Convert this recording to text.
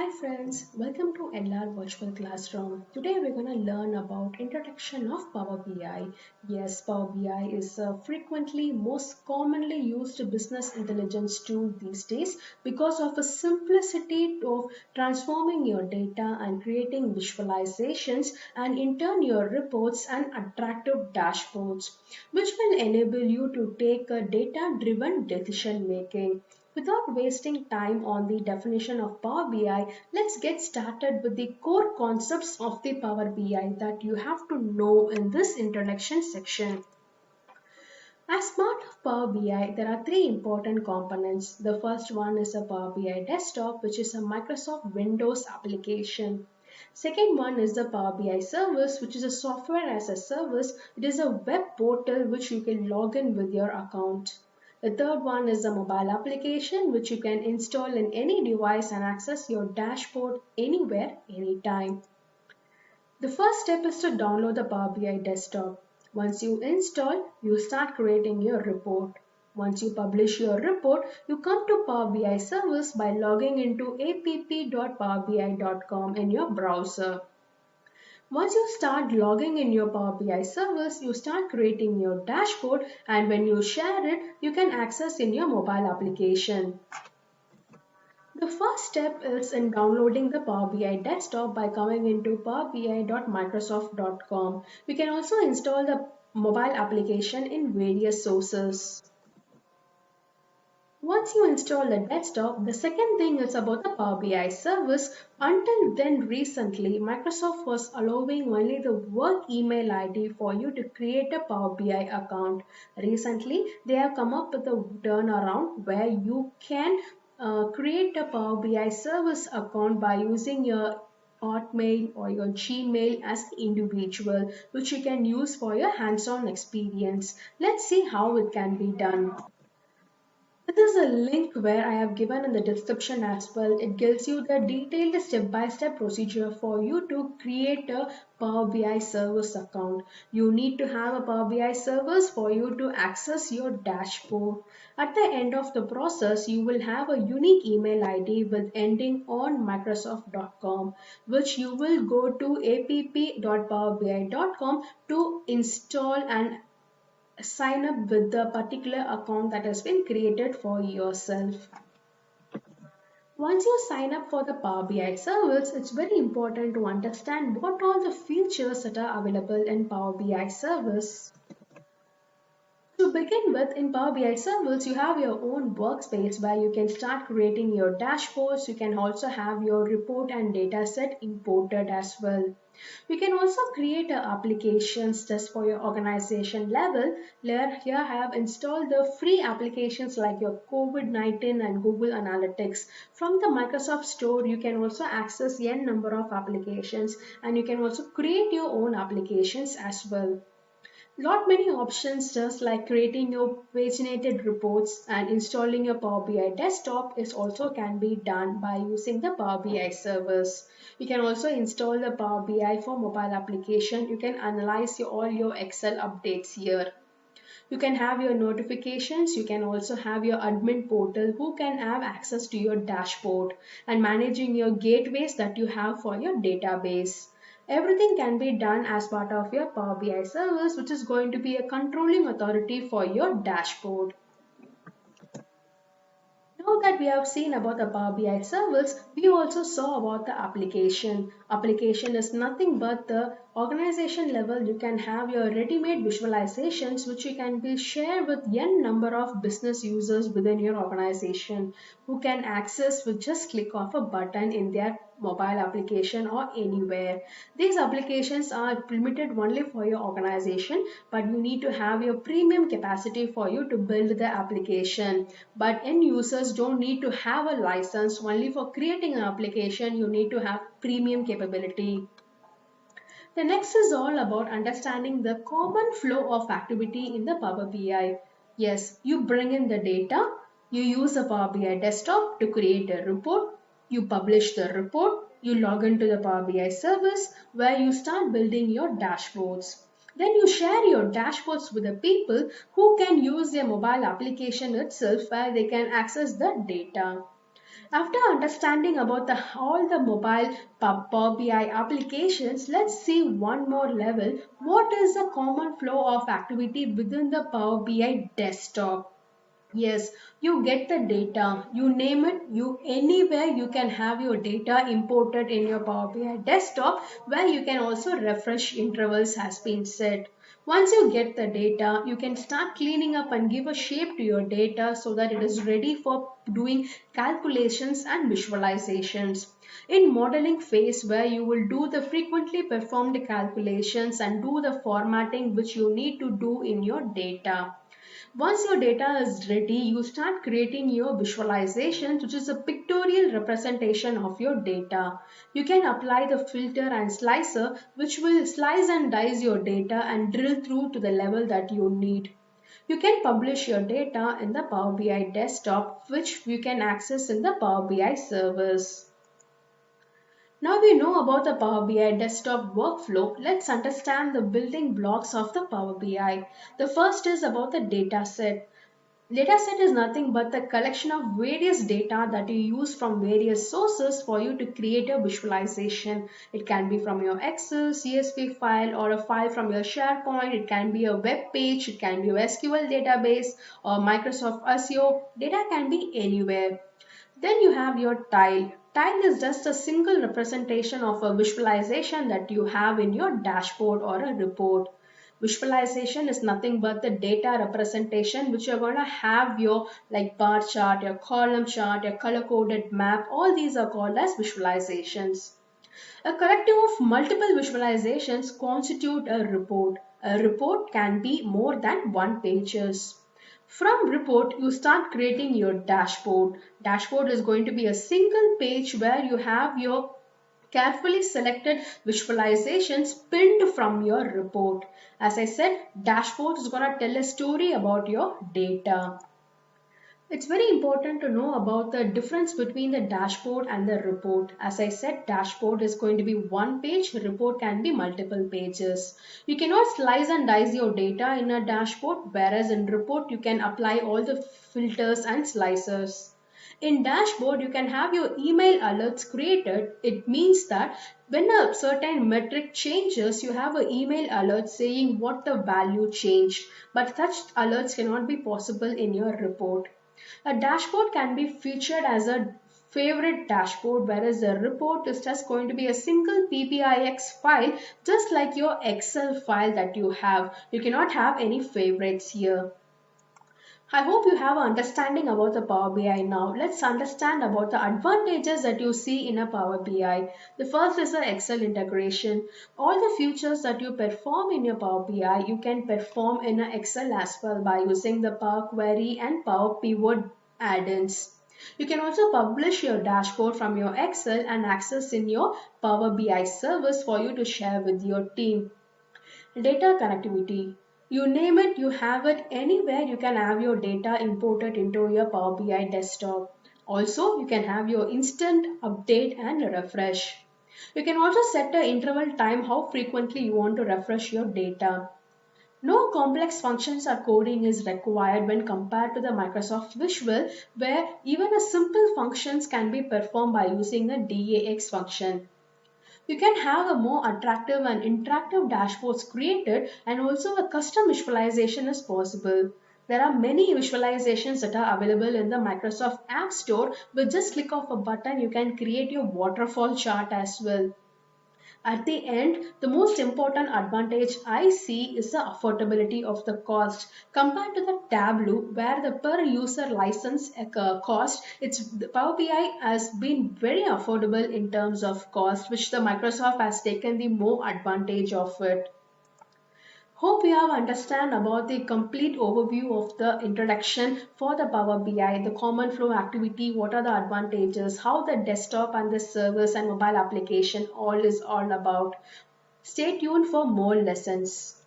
Hi friends, welcome to LR Virtual Classroom. Today we're going to learn about introduction of Power BI. Yes, Power BI is a frequently most commonly used business intelligence tool these days because of the simplicity of transforming your data and creating visualizations and in turn your reports and attractive dashboards which will enable you to take a data driven decision making. Without wasting time on the definition of Power BI, let's get started with the core concepts of the Power BI that you have to know in this introduction section. As part of Power BI, there are three important components. The first one is a Power BI desktop, which is a Microsoft Windows application. Second one is the Power BI service, which is a software as a service. It is a web portal which you can log in with your account. The third one is the mobile application, which you can install in any device and access your dashboard anywhere, anytime. The first step is to download the Power BI desktop. Once you install, you start creating your report. Once you publish your report, you come to Power BI service by logging into app.powerbi.com in your browser. Once you start logging in your Power BI service, you start creating your dashboard, and when you share it, you can access in your mobile application. The first step is in downloading the Power BI desktop by coming into powerbi.microsoft.com. You can also install the mobile application in various sources. Once you install the desktop, the second thing is about the Power BI service. Until then, recently, Microsoft was allowing only the work email ID for you to create a Power BI account. Recently, they have come up with a turnaround where you can create a Power BI service account by using your Hotmail or your Gmail as an individual, which you can use for your hands-on experience. Let's see how it can be done. There is a link where I have given in the description as well. It gives you the detailed step-by-step procedure for you to create a Power BI service account. You need to have a Power BI service for you to access your dashboard. At the end of the process, you will have a unique email ID with ending on Microsoft.com, which you will go to app.powerbi.com to install and sign up with the particular account that has been created for yourself. Once you sign up for the Power BI service, it's very important to understand what all the features that are available in Power BI service. To begin with, in Power BI service, you have your own workspace where you can start creating your dashboards. You can also have your report and data set imported as well. You can also create applications just for your organization level. Here I have installed the free applications like your COVID-19 and Google Analytics. From the Microsoft Store, you can also access n number of applications, and you can also create your own applications as well. Lot many options just like creating your paginated reports and installing your Power BI desktop is also can be done by using the Power BI service. You can also install the Power BI for mobile application. You can analyze all your Excel updates here. You can have your notifications. You can also have your admin portal who can have access to your dashboard and managing your gateways that you have for your database. Everything can be done as part of your Power BI service, which is going to be a controlling authority for your dashboard. Now that we have seen about the Power BI service, we also saw about the application. Application is nothing but the organization level. You can have your ready-made visualizations which you can be shared with n number of business users within your organization who can access with just click of a button in their mobile application or anywhere. These applications are limited only for your organization, but you need to have your premium capacity for you to build the application. But end users don't need to have a license. Only for creating an application, you need to have premium capability. The next is all about understanding the common flow of activity in the Power BI. Yes, you bring in the data, you use a Power BI desktop to create a report, you publish the report, you log into the Power BI service where you start building your dashboards. Then you share your dashboards with the people who can use their mobile application itself where they can access the data. After understanding about all the mobile Power BI applications, let's see one more level. What is the common flow of activity within the Power BI desktop? Yes, you get the data. You name it, you anywhere you can have your data imported in your Power BI desktop where you can also refresh intervals has been set. Once you get the data, you can start cleaning up and give a shape to your data so that it is ready for doing calculations and visualizations. In modeling phase where you will do the frequently performed calculations and do the formatting which you need to do in your data. Once your data is ready, you start creating your visualization, which is a pictorial representation of your data. You can apply the filter and slicer, which will slice and dice your data and drill through to the level that you need. You can publish your data in the Power BI desktop, which you can access in the Power BI servers. Now we know about the Power BI desktop workflow, let's understand the building blocks of the Power BI. The first is about the data set. Dataset is nothing but the collection of various data that you use from various sources for you to create a visualization. It can be from your Excel, CSV file or a file from your SharePoint. It can be a web page. It can be a SQL database or Microsoft Azure. Data can be anywhere. Then you have your tile. Tile is just a single representation of a visualization that you have in your dashboard or a report. Visualization is nothing but the data representation which you're going to have your like bar chart, your column chart, your color coded map. All these are called as visualizations. A collective of multiple visualizations constitute a report. A report can be more than one pages. From report, you start creating your dashboard. Dashboard is going to be a single page where you have your carefully selected visualizations pinned from your report. As I said, dashboard is going to tell a story about your data. It's very important to know about the difference between the dashboard and the report. As I said, dashboard is going to be one page, report can be multiple pages. You cannot slice and dice your data in a dashboard, whereas in report you can apply all the filters and slicers. In dashboard, you can have your email alerts created. It means that when a certain metric changes, you have an email alert saying what the value changed. But such alerts cannot be possible in your report. A dashboard can be featured as a favorite dashboard, whereas a report is just going to be a single PBIX file, just like your Excel file that you have. You cannot have any favorites here. I hope you have an understanding about the Power BI now. Let's understand about the advantages that you see in a Power BI. The first is the Excel integration. All the features that you perform in your Power BI, you can perform in a Excel as well by using the Power Query and Power Pivot add-ins. You can also publish your dashboard from your Excel and access in your Power BI service for you to share with your team. Data connectivity. You name it, you have it anywhere you can have your data imported into your Power BI desktop. Also, you can have your instant update and refresh. You can also set the interval time how frequently you want to refresh your data. No complex functions or coding is required when compared to the Microsoft Visual, where even a simple functions can be performed by using the DAX function. You can have a more attractive and interactive dashboards created and also a custom visualization is possible. There are many visualizations that are available in the Microsoft App Store. With just click of a button, you can create your waterfall chart as well. At the end, the most important advantage I see is the affordability of the cost. Compared to the Tableau, where the per user license cost, the Power BI has been very affordable in terms of cost, which the Microsoft has taken the more advantage of it. Hope you have understand about the complete overview of the introduction for the Power BI, the common flow activity, what are the advantages, how the desktop and the servers and mobile application all is all about. Stay tuned for more lessons.